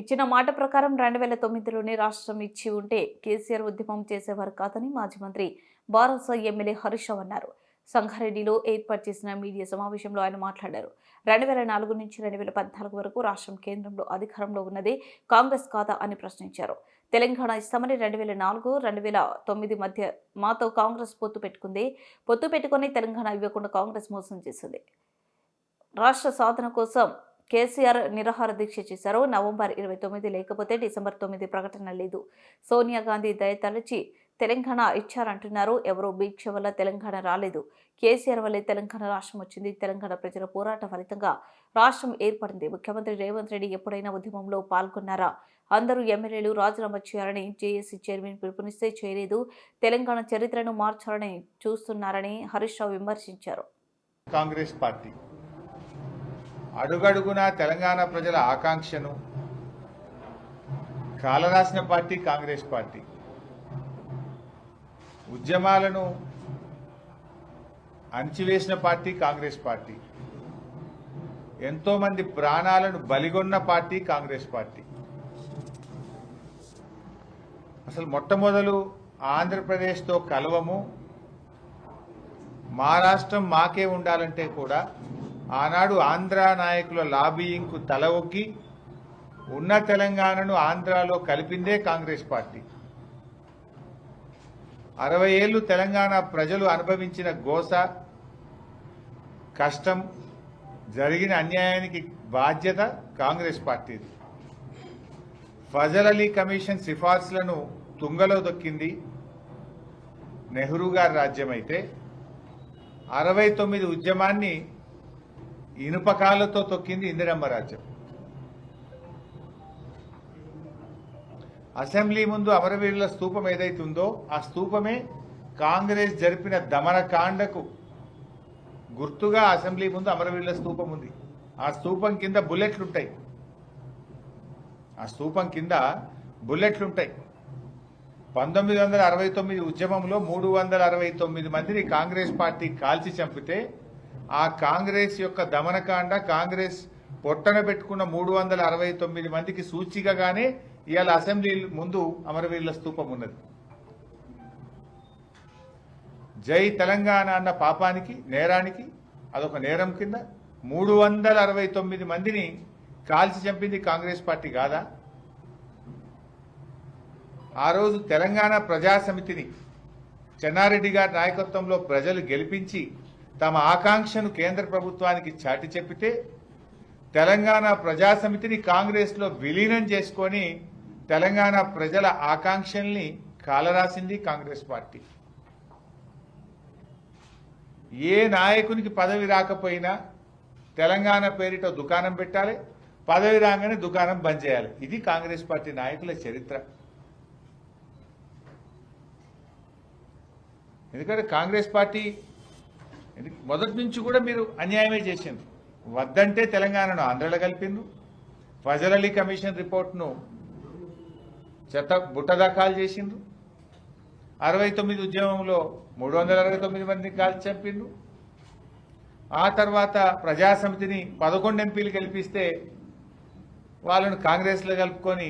ఇచ్చిన మాట ప్రకారం 2009లోనే రాష్ట్రం ఇచ్చి ఉంటే కేసీఆర్ ఉద్యమం చేసేవారు కాదని మాజీ మంత్రి బారాస ఎమ్మెల్యే హరీష్ రావు అన్నారు. సంగారెడ్డిలో ఏర్పాటు చేసిన మీడియా సమావేశంలో ఆయన మాట్లాడారు. 2004 నుంచి 2014 వరకు రాష్ట్రం కేంద్రంలో అధికారంలో ఉన్నదే కాంగ్రెస్ కాదా అని ప్రశ్నించారు. తెలంగాణ ఇస్తామని 2004, 2009 మధ్య మాతో కాంగ్రెస్ పొత్తు పెట్టుకుంది. పొత్తు పెట్టుకుని తెలంగాణ ఇవ్వకుండా కాంగ్రెస్ మోసం చేసింది. రాష్ట్ర సాధన కోసం కేసీఆర్ నిరాహార దీక్ష చేశారు. నవంబర్ 29 లేకపోతే డిసెంబర్ 9 ప్రకటన లేదు. సోనియా గాంధీ దయ తలచి తెలంగాణ ఇచ్చారంటున్నారు. ఎవరో దీక్ష వల్ల తెలంగాణ రాలేదు. కేసీఆర్ వల్లే తెలంగాణ రాష్ట్రం వచ్చింది. తెలంగాణ ప్రజల పోరాట ఫలితంగా రాష్ట్రం ఏర్పడింది. ముఖ్యమంత్రి రేవంత్ రెడ్డి ఎప్పుడైనా ఉద్యమంలో పాల్గొన్నారా? అందరూ ఎమ్మెల్యేలు రాజీనామా చేయాలని జేఏసీ చైర్మన్ పిలుపునిస్తే చేయలేదు. తెలంగాణ చరిత్రను మార్చాలని చూస్తున్నారని హరీష్ రావు విమర్శించారు. కాంగ్రెస్ పార్టీ అడుగడుగున తెలంగాణ ప్రజల ఆకాంక్షను కాలరాసిన పార్టీ కాంగ్రెస్ పార్టీ. ఉద్యమాలను అణచివేసిన పార్టీ కాంగ్రెస్ పార్టీ. ఎంతో మంది ప్రాణాలను బలిగొన్న పార్టీ కాంగ్రెస్ పార్టీ. అసలు మొట్టమొదలు ఆంధ్రప్రదేశ్తో కలవము, మా రాష్ట్రం మాకే ఉండాలంటే కూడా ఆనాడు ఆంధ్ర నాయకుల లాబీయింగ్కు తల ఒగ్గి ఉన్న తెలంగాణను ఆంధ్రాలో కలిపిందే కాంగ్రెస్ పార్టీ. 60 ఏళ్లు తెలంగాణ ప్రజలు అనుభవించిన గోస, కష్టం, జరిగిన అన్యాయానికి బాధ్యత కాంగ్రెస్ పార్టీది. ఫజల్ అలీ కమిషన్ సిఫార్సులను తుంగలో దొక్కింది నెహ్రూ గారి రాజ్యమైతే 69 ఉద్యమాన్ని ఇనుపకాలతో తొక్కింది ఇందిరమ్మ రాజ్యం. అసెంబ్లీ ముందు అమరవీరుల స్తూపం ఏదైతుందో ఆ స్తూపమే కాంగ్రెస్ జరిపిన దమనకాండకు గుర్తుగా అసెంబ్లీ ముందు అమరవీరుల స్తూపం ఉంది. ఆ స్తూపం కింద బుల్లెట్లుంటాయి. 1969 ఉద్యమంలో 369 మందిని కాంగ్రెస్ పార్టీ కాల్చి చంపితే ఆ కాంగ్రెస్ యొక్క దమనకాండ, కాంగ్రెస్ పొట్టన పెట్టుకున్న 369 మందికి సూచికగానే ఇవాళ అసెంబ్లీ ముందు అమరవీరుల స్తూపం ఉన్నది. జై తెలంగాణ అన్న పాపానికి, నేరానికి అదొక నేరం కింద 369 మందిని కాల్చి చంపింది కాంగ్రెస్ పార్టీ కాదా? ఆ రోజు తెలంగాణ ప్రజాసమితిని చెన్నారెడ్డి గారి నాయకత్వంలో ప్రజలు గెలిపించి తమ ఆకాంక్షను కేంద్ర ప్రభుత్వానికి చాటి చెప్పితే తెలంగాణ ప్రజాసమితిని కాంగ్రెస్లో విలీనం చేసుకొని తెలంగాణ ప్రజల ఆకాంక్షల్ని కాలరాసింది కాంగ్రెస్ పార్టీ. ఏ నాయకునికి పదవి రాకపోయినా తెలంగాణ పేరిట దుకాణం పెట్టాలి, పదవి రాగానే దుకాణం బంద్ చేయాలి. ఇది కాంగ్రెస్ పార్టీ నాయకుల చరిత్ర. ఎందుకంటే కాంగ్రెస్ పార్టీ మొదటి నుంచి కూడా మీరు అన్యాయమే చేసిండ్రు. వద్దంటే తెలంగాణను ఆంధ్రలో కలిపిండ్రు. ఫజల్ అలీ కమిషన్ రిపోర్ట్ను బుట్టదాఖలు చేసిండ్రు. 69 ఉద్యమంలో 369 మందిని కాల్చి చంపిండ్రు. ఆ తర్వాత ప్రజాసమితిని 11 ఎంపీలు గెలిపిస్తే వాళ్ళను కాంగ్రెస్లో కలుపుకొని